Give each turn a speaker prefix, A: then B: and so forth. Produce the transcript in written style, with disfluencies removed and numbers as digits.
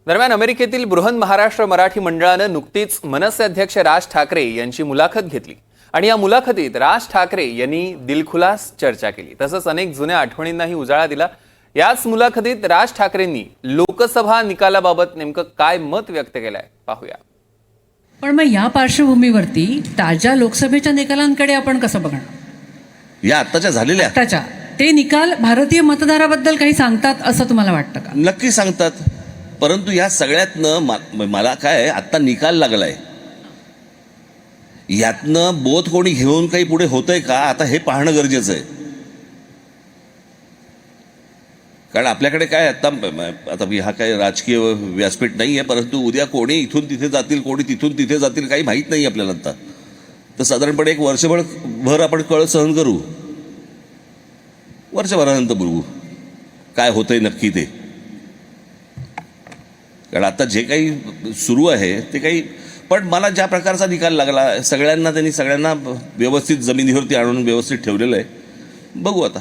A: दरम्यान अमेरिकेतील बृहन महाराष्ट्र मराठी मंडळानं नुकतीच मनसे अध्यक्ष राज ठाकरे यांची मुलाखत घेतली आणि या मुलाखतीत राज ठाकरे यांनी दिलखुलास चर्चा केली, तसंच अनेक जुन्या आठवणींनाही उजाळा दिला। याच मुलाखतीत राज ठाकरेंनी लोकसभा निकालाबाबत नेमकं काय मत व्यक्त केलंय पाहूया।
B: पण मग या पार्श्वभूमीवरती ताज्या लोकसभेच्या निकालांकडे आपण कसं बघणार?
C: या आत्ताच्या झालेल्या
B: ते निकाल भारतीय मतदाराबद्दल काही सांगतात असं तुम्हाला वाटतं का?
C: नक्की सांगतात, परंतु या सगळ्यातनं मला काय आत्ता निकाल लागलाय, यातनं बोध कोणी घेऊन काही पुढे होतंय का आता हे पाहणं गरजेचं आहे। कारण आपल्याकडे काय आता हा काही राजकीय व्यासपीठ नाही आहे, परंतु उद्या कोणी इथून तिथे जातील, कोणी तिथून तिथे जातील, काही माहीत नाही आपल्याला आता। तर साधारणपणे एक वर्षभर आपण कळ सहन करू, वर्षभरानंतर बघू काय होतंय नक्की ते। कारण आता जे काही सुरू आहे ते काही, पण मला ज्या प्रकारचा निकाल लागला, त्यांनी सगळ्यांना व्यवस्थित जमिनीवरती आणून व्यवस्थित ठेवलेलं आहे, बघू आता।